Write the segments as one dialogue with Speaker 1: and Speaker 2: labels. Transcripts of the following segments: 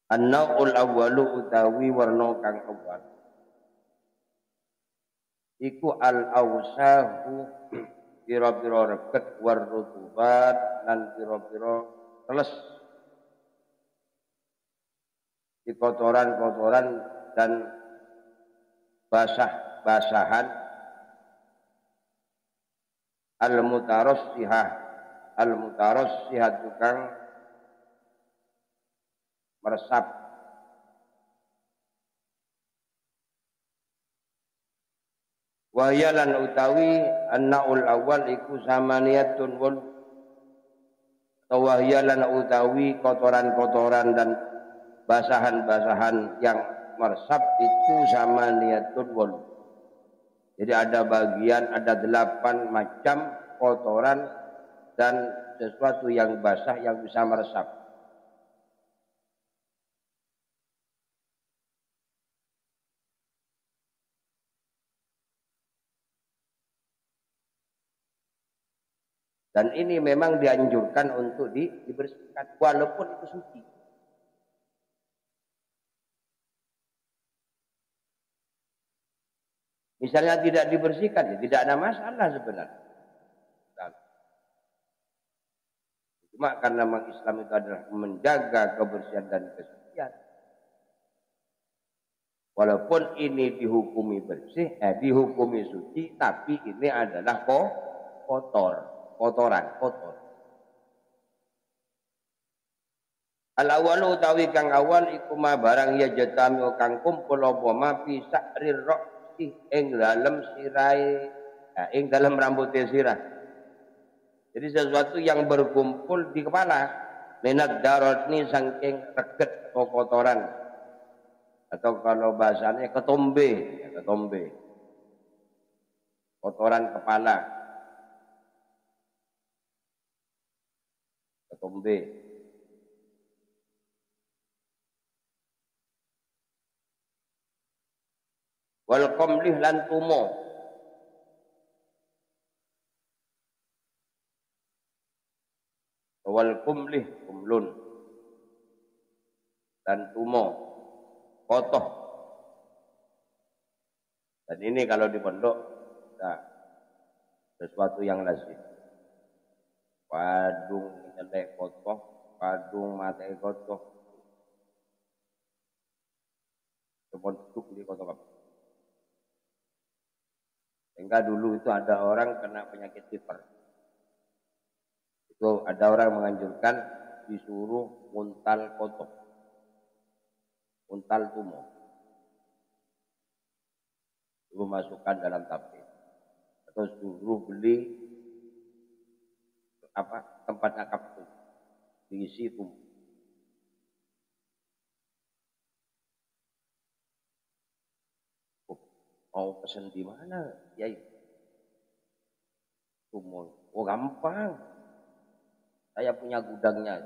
Speaker 1: An-naul awwalu utawi warna kang awal iku al-awsahu pira-pira reget war rutubat lan pira-pira teles di kotoran-kotoran dan basah-basahan al-mutarassihah tukang meresap wahya lan utawi an-naul awal iku samaniyatun wal wahya lan utawi kotoran-kotoran dan basahan-basahan yang meresap itu samaniyatun wal. Jadi ada 8 macam kotoran dan sesuatu yang basah yang bisa meresap. Dan ini memang dianjurkan untuk dibersihkan walaupun itu suci. Misalnya tidak dibersihkan ya tidak ada masalah sebenarnya. Cuma karena memang Islam itu adalah menjaga kebersihan dan kesucian. Walaupun ini dihukumi bersih, dihukumi suci, tapi ini adalah kotoran. Al-awalu utawi kang awal iku ma barang ya jatami kang kumpul apa ma fi sa'rir ra'si ing dalem sirai, ing dalem rambutnya sirah. Jadi sesuatu yang berkumpul di kepala, minat darotni saking reget kotoran, atau kalau bahasanya ketombe, kotoran kepala, ketombe. Wal qamlih lan tumo. Wal kumlun dan tumo kotoh. Dan ini kalau di pondok sesuatu yang lazim. Padung nyelek kotoh, padung mate kotoh. Seponduk di kotoh. Sehingga dulu itu ada orang kena penyakit liver. Itu ada orang menganjurkan disuruh muntal kotok, muntal tumo, suruh masukkan dalam tablet atau suruh beli tempatnya kapsul diisi tumo. Mau pesen di mana ya? Tumo, oh gampang. Saya punya gudangnya,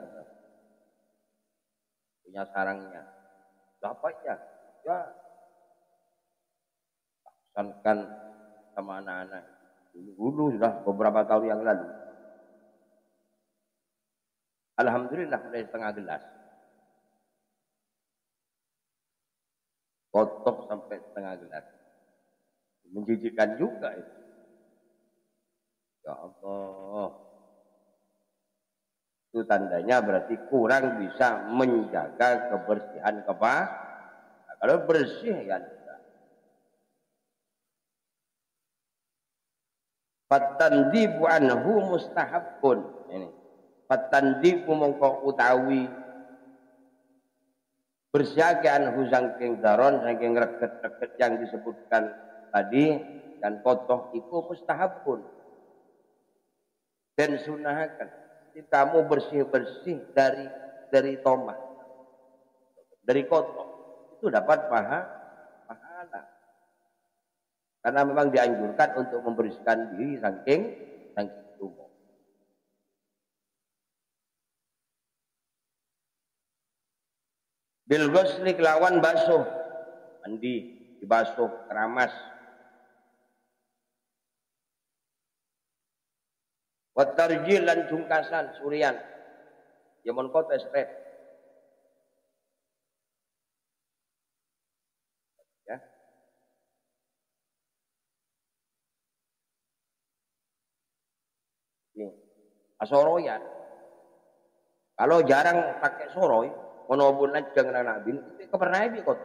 Speaker 1: punya sarangnya. Berapa ya? Ya, pesankan sama anak-anak. Dulu sudah beberapa tahun yang lalu. Alhamdulillah dari setengah gelas. Kotok sampai setengah gelas. Menjijikkan juga itu. Ya Allah. Itu tandanya berarti kurang bisa menjaga kebersihan kepala. Nah, kalau bersih ya tidak. Fatandibu anhu mustahabun. Ini. Fatandibu mongko utawi bersihake anhu saking daron saking reget-reget yang disebutkan tadi dan kotoh itu mustahabun. Dan sunahkan. Jadi kamu bersih-bersih dari tomah, dari kotor, itu dapat pahala. Karena memang dianjurkan untuk membersihkan diri saking tumo. Bil ghusli kelawan basuh, mandi, dibasuh, keramas. Watarjil lan jungkasan surian. Ya mon kote sret. Ya. Ini asoroyan. Kalau jarang pakai soroy, monobun aja dengan nabi itu pernah bi koto.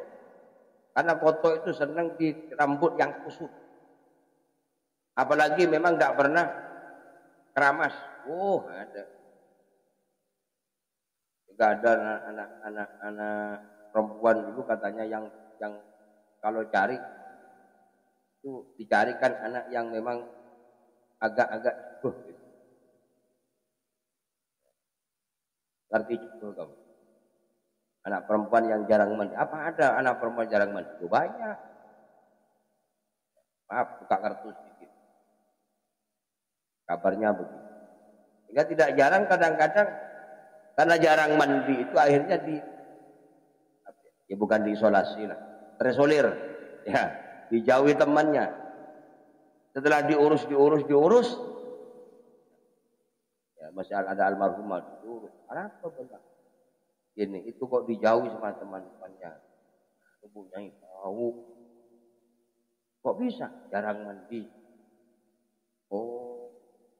Speaker 1: Karena koto itu senang di rambut yang kusut. Apalagi memang nggak pernah keramas. Oh ada. Nggak ada anak perempuan dulu katanya yang kalau cari itu dicarikan anak yang memang agak-agak gitu. Ngerti juga kamu? Anak perempuan yang jarang mandi. Apa ada anak perempuan jarang mandi? Itu banyak. Maaf, buka kartu sedikit. Kabarnya begitu. Sehingga tidak jarang kadang-kadang karena jarang mandi itu akhirnya ya bukan diisolasi lah, terisolir, ya dijauhi temannya. Setelah diurus, ya masih ada almarhumah diurus. Apa benar? Ini itu kok dijauhi sama teman-temannya. Tubuhnya tahu. Kok bisa? Jarang mandi. Oh,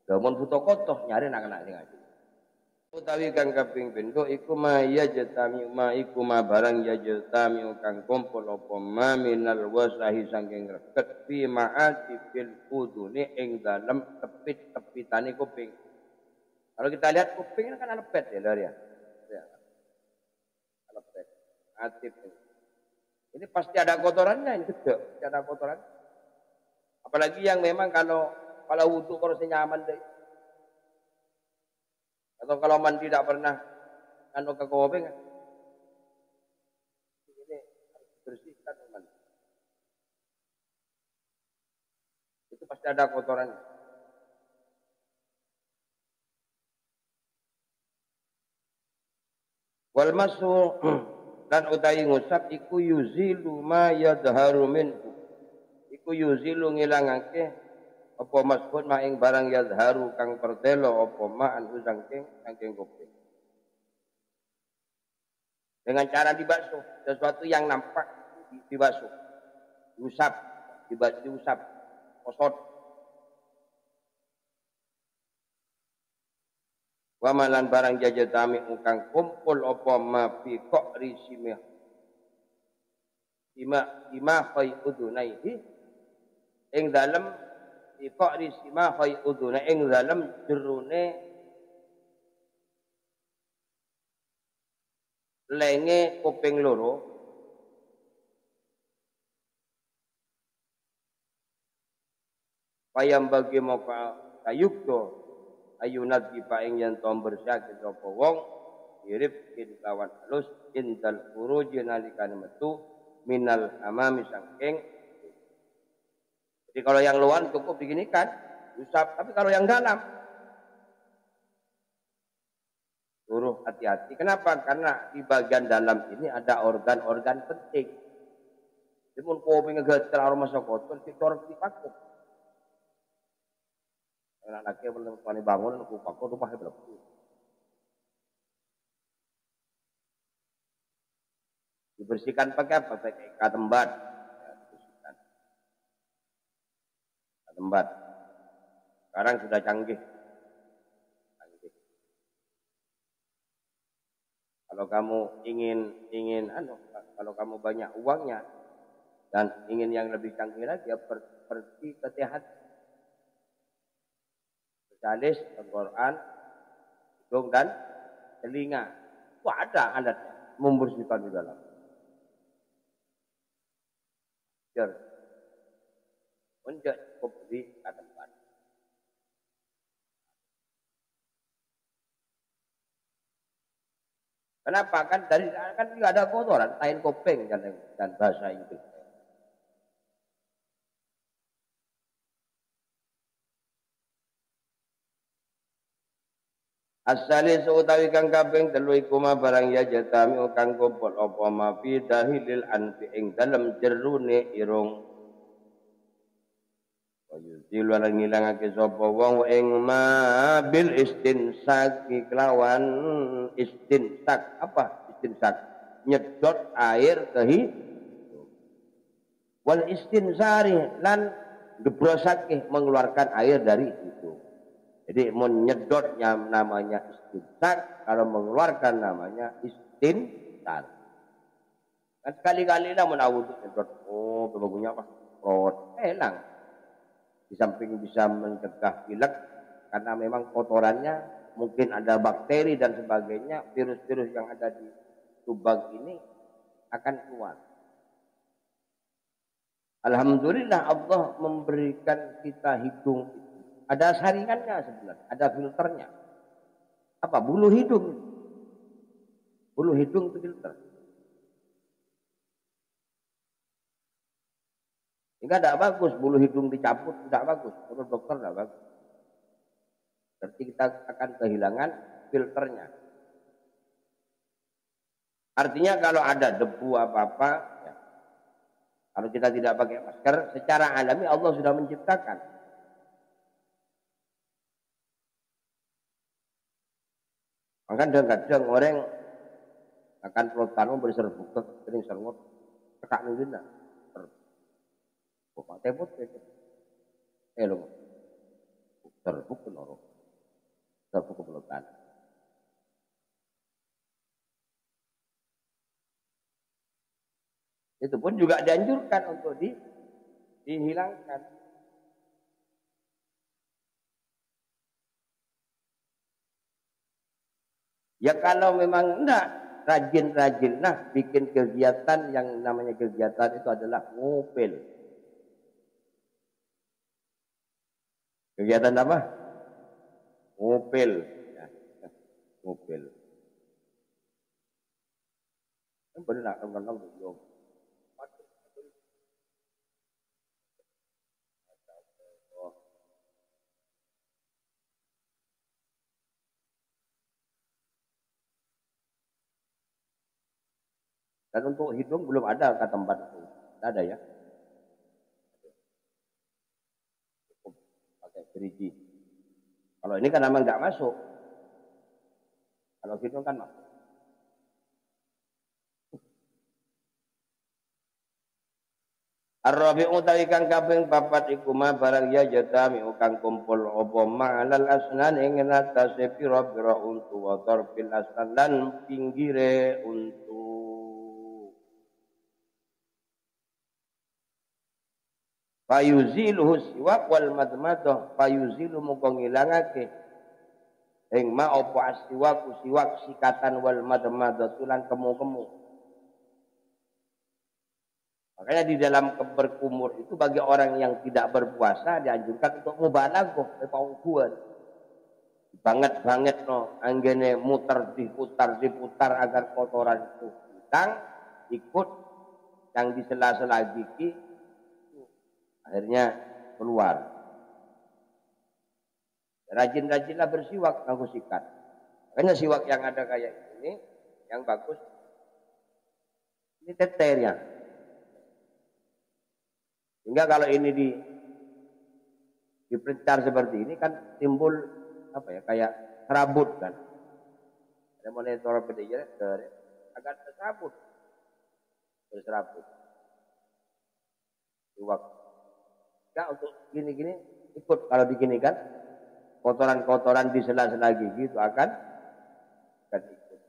Speaker 1: gamon foto kotoh nyari anak-anak ngaji. Utawi kang kaping pindho iku ma ya jatami ma iku ma barang ya jatami kang kumpul apa ma minal wasahi saking reket fi ma'ati fil udune ing dalem tepit-tepitane kuping. Kalau kita lihat kuping kan alepet ya, Lur ya. Alepet. Atip. Ini pasti ada kotorannya, ini gede, ada kotoran. Apalagi yang memang kalau wudu kalau nyaman deh. Atau kalau mandi tidak pernah ke kuping, ini harus dibersihkan mandi. Itu pasti ada kotoran. Wal masu dan utai ngusap iku yuzilu ma yadharu minhu. Iku yuzilu ngilangake apa masbut ma ing barang yadharu kang pertelo apa ma anhu saking kuping. Dengan cara dibasuh, sesuatu yang nampak dibasuh. Diusap, diusap, kosot. Wamalan barang jajatami ukang kumpul apa ma fi qa'ri simah. Ima khai udunaihi ing dalem fi qa'ri simah khai udunai ing dalem jerone lenge kuping loro payam bagi moka kayukdo ayunat dipaing yang tom bersyakin sapa wong irifkin kawan halus indal furuji nalikan metu minal amami sangking. Jadi kalau yang luar cukup diginikan usap, tapi kalau yang dalam suruh hati-hati. Kenapa? Karena di bagian dalam ini ada organ-organ penting. Timun kopi ngegetel aroma sokoton, kita dipakai. Anak laki belum pani bangun, aku pakai rumah belum. Dibersihkan pakai apa? Pakai katembat. Ya, dibersihkan. Katembat. Sekarang sudah canggih. Kalau kamu ingin kalau kamu banyak uangnya dan ingin yang lebih canggih lagi, ya pergi ke THT. Spesialis Al-Quran, hidung dan telinga. Wah, ada alatnya membersihkan di dalam. Menjadi cukup di tempat. Kenapa? Kan tidak ada kotoran, tain kopeng dan bahasa Inggris. Asali seutawi kang kaping telu iku ma barang ya jatami kang kumpul apa ma fi dahilil anfi ing dalem jerune irung. Wa yuzil lan ngilangake sapa wong ing ma bil istinsak kelawan istinsak. Apa istinsak? Nyedot air ke hidung. Wal istinsari lan gebrosake mengeluarkan air dari itu. Jadi menyedot yang namanya istinsar, kalau mengeluarkan namanya istinsar. Kan sekali-kali lah menawud nyedot. Oh, bagusnya apa? Rot, elang. Di samping bisa mencegah pilek karena memang kotorannya mungkin ada bakteri dan sebagainya, virus-virus yang ada di lubang ini akan keluar. Alhamdulillah Allah memberikan kita hidung itu. Ada saringannya sebenarnya, ada filternya. Apa? Bulu hidung. Bulu hidung itu filter. Sehingga tidak bagus bulu hidung dicabut, tidak bagus. Menurut dokter tidak bagus. Berarti kita akan kehilangan filternya. Artinya kalau ada debu apa-apa, ya, kalau kita tidak pakai masker, secara alami Allah sudah menciptakan. Maka kadang-kadang orang akan pelotan berserbu ke kering sermut, tekak nundina. Kok teput lo, serbu ke loro, serbu ke pelotan. Itu pun juga dianjurkan untuk dihilangkan. Ya kalau memang enggak, rajin-rajinlah bikin kegiatan yang namanya kegiatan itu adalah ngupil. Kegiatan apa? Ngupil. Ya, ngupil. Benar, teman-teman belum. Dan untuk hidung belum ada kata tempat itu. Tidak ada ya. Cukup pakai gerigi. Kalau ini kan memang nggak masuk. Kalau hidung kan masuk. Ar-rabi'u utawi kang kaping papat iku ma barang ya jatami kang kumpul apa ma'alal asnan ing atase pira-pira untu wa darbil asnan lan pinggire untu. Fayuziluhu siwak wal madmadah fayuzilu muga ngilangake ing ma apa asiwak siwak sikatan wal madmadah tulan kemu-kemu. Makanya di dalam berkumur itu bagi orang yang tidak berpuasa dianjurkan untuk mubalaghah pauguan. Banget no anggene muter diputar agar kotoran itu hilang ikut yang di sela-sela gigi akhirnya keluar. Rajin-rajinlah bersiwak nganggo sikat. Makanya siwak yang ada kayak ini yang bagus ini teternya. Sehingga kalau ini dipencar seperti ini kan timbul apa ya kayak serabut kan. Ada monitor pedenya agak serabut. Berserabut. Siwak. Nah, untuk gini-gini ikut kalau begini kan kotoran-kotoran di sela-sela gigi itu akan ikut.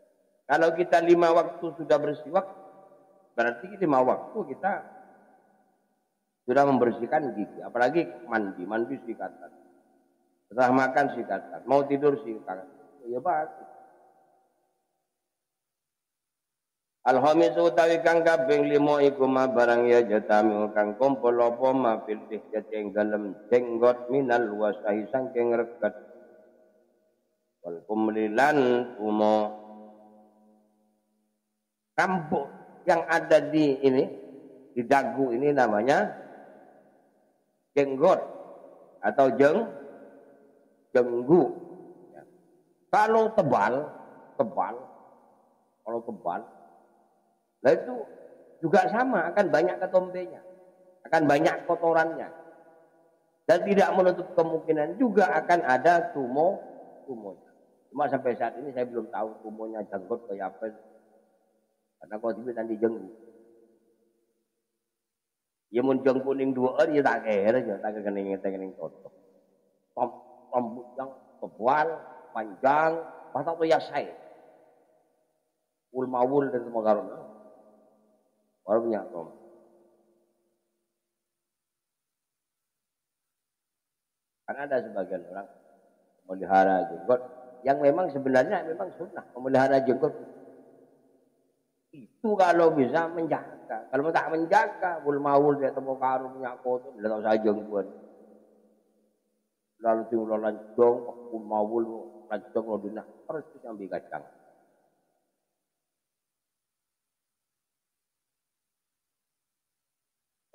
Speaker 1: Kalau kita 5 waktu sudah bersiwak berarti 5 waktu kita sudah membersihkan gigi. Apalagi mandi sikatan. Setelah makan sikatan, mau tidur sikatan. Ya bagus. Al-khamisu utawi kang kaping 5 iku ma barang ya jatami kang kumpul apa ma fil ing dalem jenggot minal wasahi saking reget wal kumlilan umo rambut yang ada di ini di dagu ini namanya jenggot atau jenggu. Kalau tebal, nah itu juga sama, akan banyak ketombenya, akan banyak kotorannya. Dan tidak menutup kemungkinan juga akan ada tumonya. Cuma sampai saat ini saya belum tahu tumonya jenggot kayak apa. Karena kalau nanti jenggu. Ya mun jeng kuning dua ya tak kira aja, tak kening toto. Rambut yang tebal, panjang, mata tuh ya saya. Ul mawul dan semua karena. Baru punya tom. Karena ada sebagian orang memelihara jenggot yang memang sebenarnya memang sunnah memelihara jenggot itu kalau bisa menjaga. Kalau tak menjaga, ul mawul dia temu karo punya kotor, dia tahu saja jenggot. Lalu tinggal lancong, ul mawul lancong lo dina harus ambil kacang.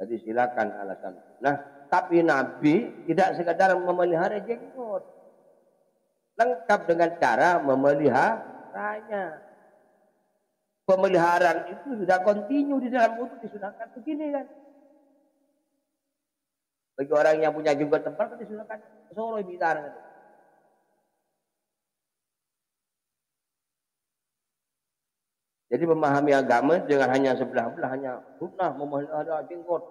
Speaker 1: Jadi silakan alasan. Nah, tapi Nabi tidak sekadar memelihara jenggot. Lengkap dengan cara memeliharanya. Pemeliharaan itu sudah kontinu di dalam wudhu disunahkan begini kan. Bagi orang yang punya jenggot tebal kan disunahkan soro bicara kan. Jadi memahami agama dengan hanya sebelah-belah hanya sunnah memelihara jenggot.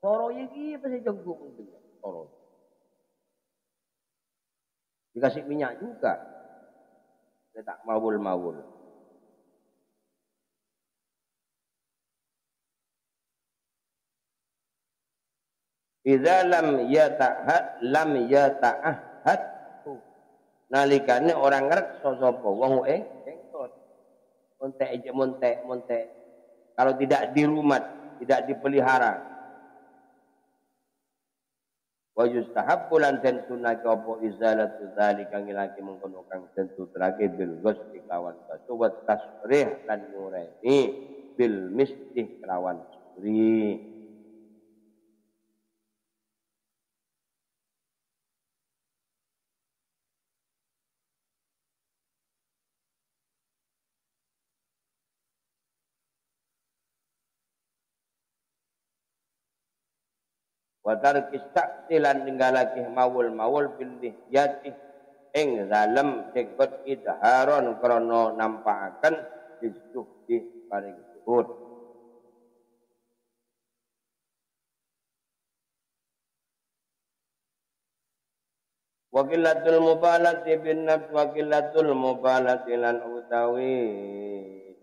Speaker 1: Soro iki pasti jenggot mungkin. Soro. Dikasih minyak juga. Dia tak mawul-mawul. Idza lam yata'ahad nalikane orang ngrekso sapa wong jenggot. Montek. Kalau tidak dirumat, tidak dipelihara. Wa yustahabbu lan den sunah apa izalatu zalika ngilaki mengkono kang tentu terake bil ghusli kawan batu wa tasrih lan nyureni bil mistih kelawan suri. Wa tarkis taksilan ninggalake mawul bil lihyati ing dalem jenggot idharon krana nampakaken disuhdi paring zuhud. Wa qillatul mubalati bin nafs wa qillatul mubalati lan utawi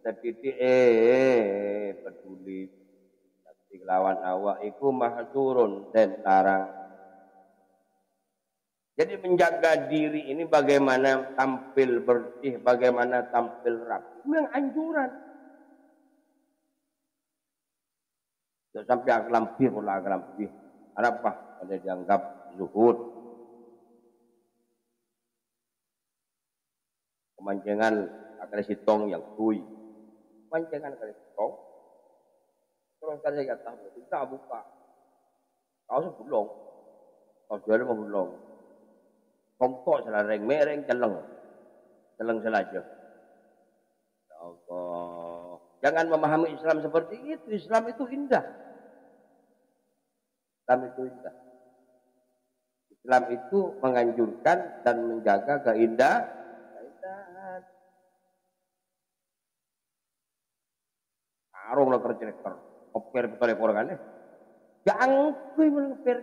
Speaker 1: setitik peduli lawan awak iku mahdzurun dan larang. Jadi menjaga diri ini bagaimana tampil bersih, bagaimana tampil rapi. Memang anjuran. Jangan sampai aglampih pula aglampih. Apa? Ada dianggap zuhud. Kemanjangan akan sitong yang kui. Kemanjangan akan sitong. Terus kan saya kata, kita buka. Kau sebelum. Kau jual mau belum. Kongkok selareng mereng celeng selajah. Ya Allah. Jangan memahami Islam seperti itu. Islam itu indah. Islam itu indah. Islam itu menganjurkan dan menjaga keindahan. Arung lah kerja ngeper betul ekorangannya. Jangan ngeper.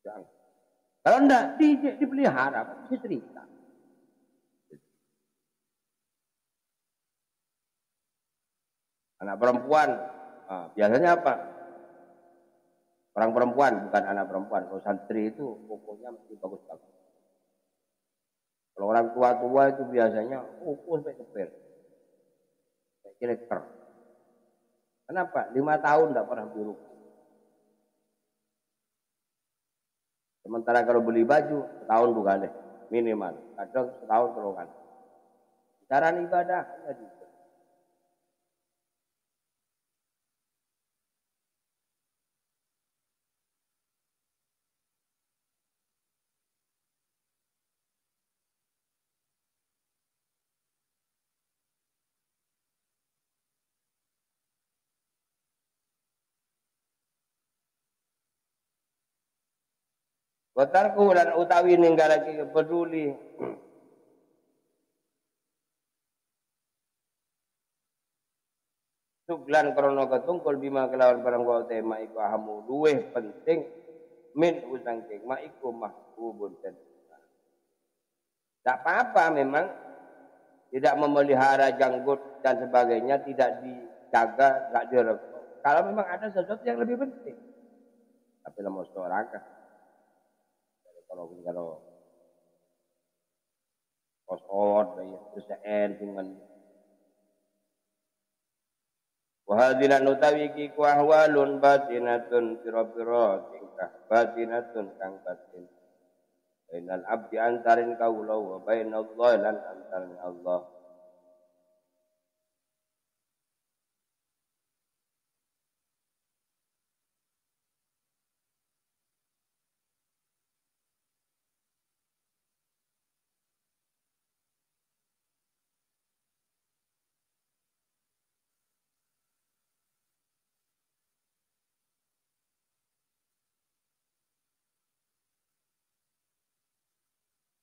Speaker 1: Jangan. Kalau enggak dipelihara, pasti cerita. Anak perempuan, biasanya apa? Orang perempuan, bukan anak perempuan. Kalau santri itu pokoknya mesti bagus-bagus. Kalau orang tua-tua itu biasanya ukur sampai kepir. Sampai kileker. Kenapa? 5 tahun tidak pernah biru. Sementara kalau beli baju, setahun bukan deh. Minimal. Kadang setahun terowongan. Cara ibadah, jadi. Watarku dan utawi ninggalake peduli suglan krono ketungkul bima kelawan barang wa tema iku hamu luweh penting min usang king ma iku mahbubun dan tak apa-apa memang tidak memelihara janggut dan sebagainya, tidak dijaga, tidak direkod. Kalau memang ada sesuatu yang lebih penting. Tapi lama seorang kalau kosot, terus dengan wahadilan utawi ki ahwalun batinatun pira-pira tingkah batinatun kang batin bainal abdi antarin kaula wa bainallah lan antarin Allah.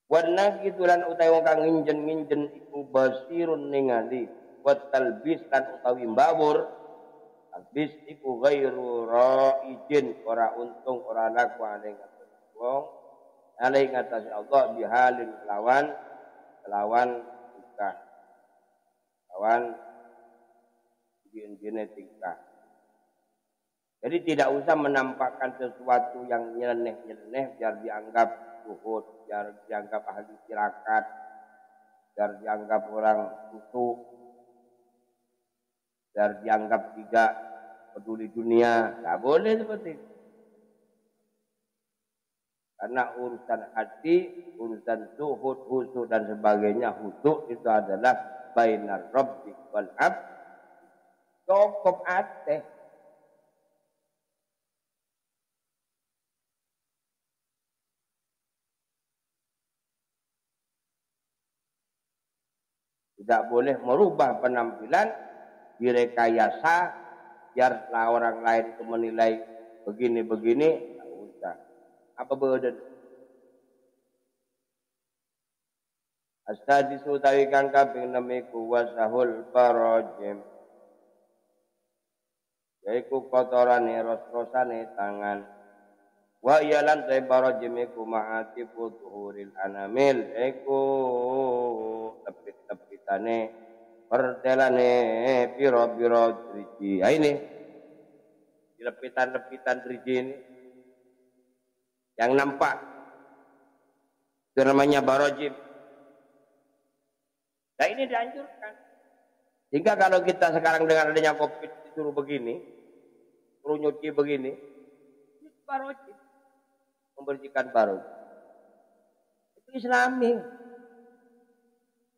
Speaker 1: Wana kitulan utawi wong kang nginjen-nginjen iku basirun ningali wa talbis lan utawi mbawur talbis iku ghairu raijin ora untung ora laku aling atas wong aling atas Allah bihalin lawan tingkah lawan jenis tingkah. Jadi tidak usah menampakkan sesuatu yang nyeleneh-nyeleneh biar dianggap suhud, biar dianggap ahli tirakat, biar dianggap orang khusyuk, biar dianggap tidak peduli dunia. Tidak boleh seperti itu. Karena urusan hati, urusan suhud, khusyuk dan sebagainya, khusyuk itu adalah bainar rabbi wal abd. Cukup ateh. Tidak boleh merubah penampilan, direkayasa, biarlah orang lain itu menilai begini-begini, tidak usah. Apa badan? As-sadisu tawikan kaping namiku wasahul parajim. Yaiku kotorane ros-rosane tangan. Wa iyalan tay parajim iku ma'atifu tuhuril anamil. Iku tepit-tepitane pertelane piro-piro driji. Ha ini lepitan-lepitan driji ini yang nampak itu namanya barajim. Nah ini dianjurkan. Sehingga kalau kita sekarang dengan adanya Covid disuruh begini, suruh nyuci begini, ini barajim, membersihkan barajim. Itu Islami.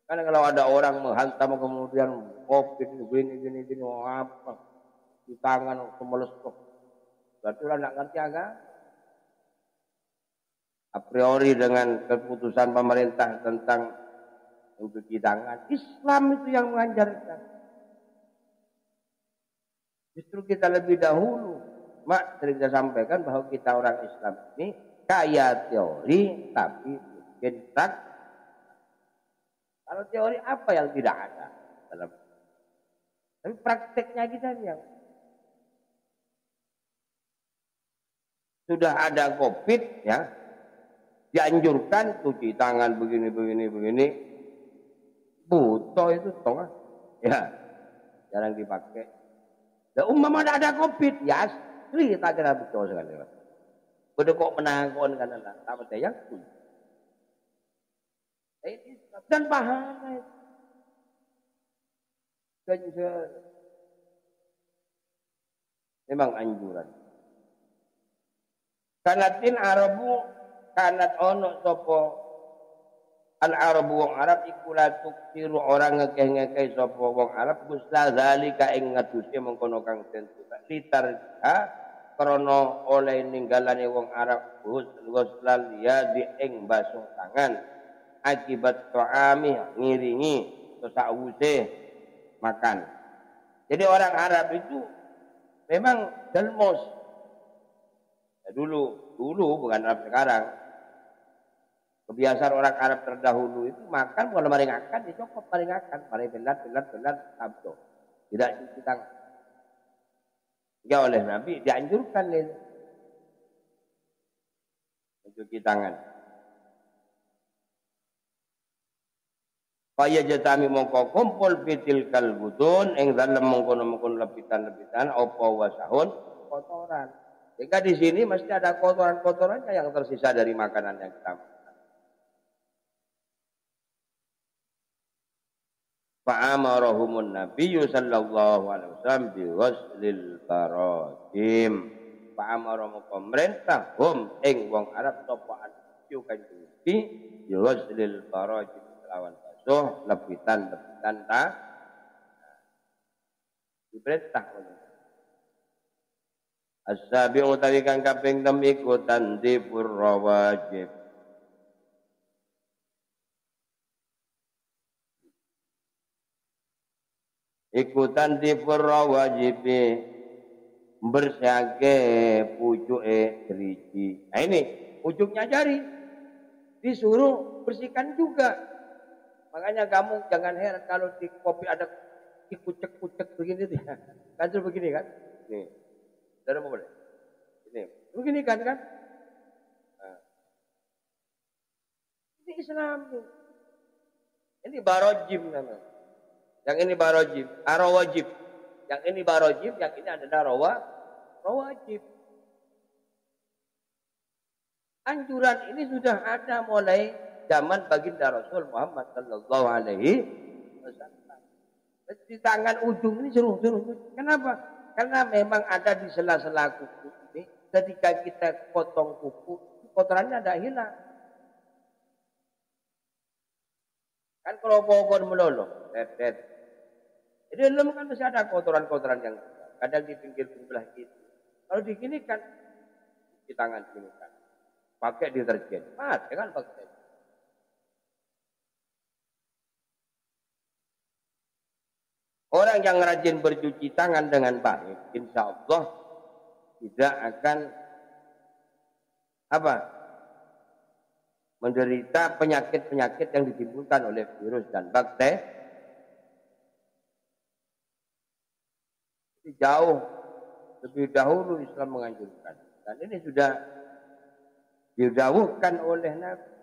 Speaker 1: Karena kalau ada orang menghantam kemudian Covid gini, oh apa di tangan semelesok, berarti orang tidak ngerti agama. A priori dengan keputusan pemerintah tentang mencuci tangan, Islam itu yang mengajarkan. Justru kita lebih dahulu, Mak, sering saya sampaikan bahwa kita orang Islam ini kaya teori tapi bikin praktek. Kalau teori apa yang tidak ada dalam, tapi prakteknya kita yang sudah ada Covid ya, dianjurkan cuci tangan begini, butuh itu toh ya, jarang dipakai. Dan umpama ada Covid, ya asli kita kira betul sekali. Udah kok menangkon kan Allah, apa saya pun. Dan pahala itu. Memang anjuran. Kanatin Arabu kanat ono sopo al Arabu wong Arab iku la tuksiru orang ngekeh-ngekeh sopo wong Arab gusla zalika ing ngedusi mengkono kang tentu litar krana oleh ninggalane wong Arab guslal ya di ing basuh tangan akibat ta'ami ngiringi sesawuse makan. Jadi orang Arab itu memang delmos. Ya, dulu bukan Arab sekarang. Kebiasaan orang Arab terdahulu itu makan bukan maringakan, dicokop maringakan, mari belat sabdo. Tidak cuci tangan. Ya oleh Nabi dianjurkan itu mencuci tangan. Kaya jatami mongko kumpul fitil kalbutun ing dalem mongkon-mongkon lebitan-lebitan apa wasahun kotoran. Jika di sini mesti ada kotoran-kotorannya yang tersisa dari makanan yang kita makan. Fa'amarahumun nabiyyu sallallahu alaihi wasallam biwaslil barajim. Fa'amarahumun pemerintah hum ing wong Arab topaan yu kanjeng Nabi biwaslil barajim lawan basuh lebitan-lebitan diperintah oleh as-sabi utawi kang kaping 6 iku tandibur rawajib. Ikutan dibur rawajib bersihake pucuke driji. Nah ini ujungnya jari disuruh bersihkan juga. Makanya kamu jangan heran kalau di kopi ada dikucek-kucek begini dia. Kan begini kan? Nih. Saudara mau boleh? Ini. Begini kan? Nah. Ini Islam. Ini barojim namanya. Yang ini barojim, arawajib. Yang ini barojim, yang ini adalah rawajib. Anjuran ini sudah ada mulai zaman baginda Rasul Muhammad sallallahu alaihi wasallam. Di tangan ujung ini suruh. Kenapa? Karena memang ada di sela-sela kuku ini. Ketika kita potong kuku, kotorannya ada hilang. Kan kalau pohon melolong, jadi dalam kan masih ada kotoran-kotoran yang kadang di pinggir sebelah gitu. Kalau digini kan di tangan sini kan, pakai deterjen, kan pakai. Orang yang rajin bercuci tangan dengan baik, insya Allah tidak akan menderita penyakit-penyakit yang ditimbulkan oleh virus dan bakteri. Jauh lebih dahulu Islam menganjurkan, dan ini sudah didawuhkan oleh Nabi.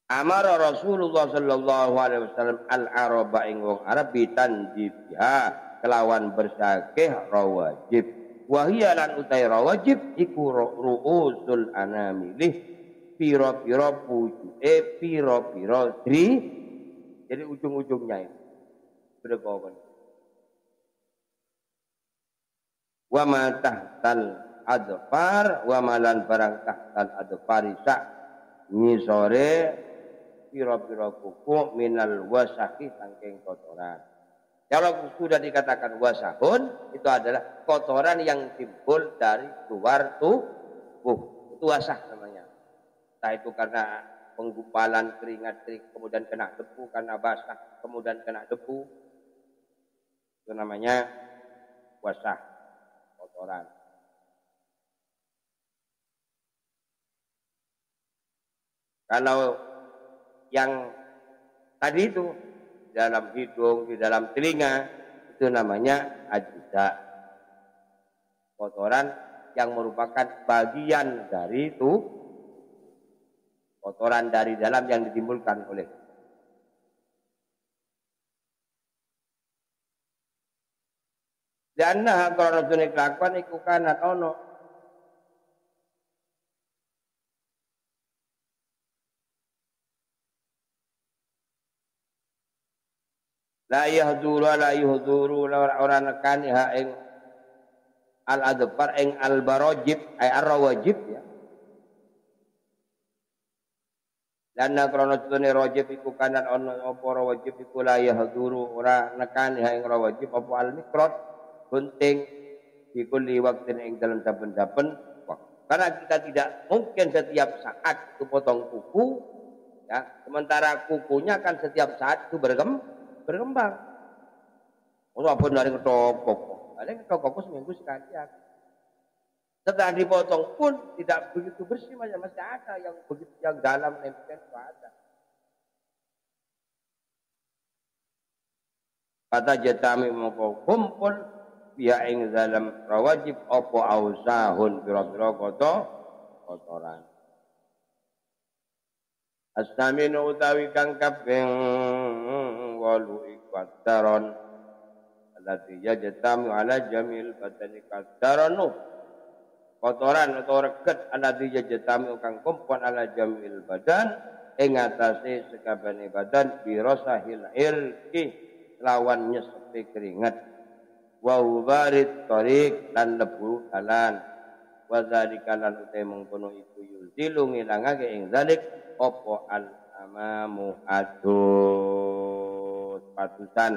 Speaker 1: Amara Rasulullah sallallahu alaihi wasallam al-araba ing wong Arab bitanjibiha kelawan bersakeh rawajib. Wa hiya lan utai rawajib iku ruusul anamilih pira-pira pucuke pira-pira dri. Jadi ujung-ujungnya itu berkokon. Wa ma tahtal adfar wa malan barang tahtal adfar sak ngisore pira-pira kuku minal wasaki saking kotoran. Kalau sudah dikatakan wasahun, itu adalah kotoran yang timbul dari luar tubuh. Itu wasah namanya. Entah itu karena penggumpalan keringat, kemudian kena debu, karena basah, kemudian kena debu. Itu namanya wasah, kotoran. Kalau yang tadi itu dalam hidung, di dalam telinga, itu namanya ajza. Kotoran yang merupakan bagian dari itu, kotoran dari dalam yang ditimbulkan oleh. Dan nah kalau nabi kelakuan iku kanat ono. La yahduru la yuhduru orang nekani ha ing al adfar ing al barajib ay ar-rawajib ya. Dan krana sedene rajib iku kanan ana apa rawajib iku la yahduru ora nekani ha ing rawajib apa al mikrot gunting dikulli waktin ing dalam saben-saben waktu. Karena kita tidak mungkin setiap saat itu potong kuku ya, sementara kukunya kan setiap saat itu berkembang. Untuk apa dari ketokok? Ada yang ketokok seminggu sekali ya. Setelah dipotong pun tidak begitu bersih, masih ada yang begitu yang dalam nempel ada. Kata jatami mau kumpul biya ing dalam rawajib apa ausahun pira-pira kotoran. Astaminu utawi kang kaping 8 iku daron allati yajtamu ala jamil badani kadaranu kotoran atau reget allati yajtamu kang kumpul ala jamil badan ing atase sekabehane badan birasahil irki lawan nyesepi keringat wa ubarid tariq lan lebu dalan wa zalika lan uta mengkono iku yuzilu ngilangake ing zalik opo al amamu adus patusan.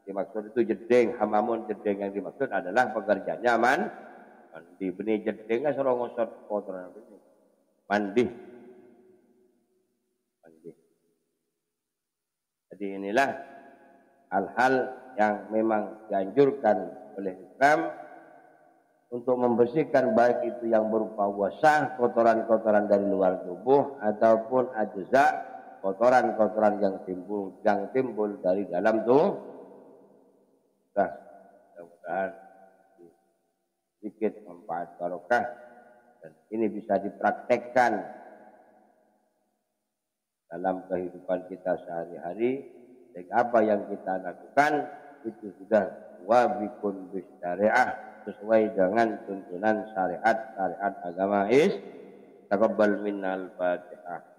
Speaker 1: Dimaksud itu jeding, hamamun jeding yang dimaksud adalah pekerjaan nyaman mandi benih jeding kan suruh ngosot kotoran benih mandi. Jadi inilah hal-hal yang memang dianjurkan oleh Islam untuk membersihkan baik itu yang berupa wasah, kotoran-kotoran dari luar tubuh ataupun ajza, kotoran-kotoran yang timbul dari dalam tubuh. Nah, mudah-mudahan sedikit manfaat barokah dan ini bisa dipraktekkan dalam kehidupan kita sehari-hari. Dan apa yang kita lakukan itu sudah wabikun bisyariah sesuai dengan tuntunan syariat agama is. Taqabbal minnal Fatihah.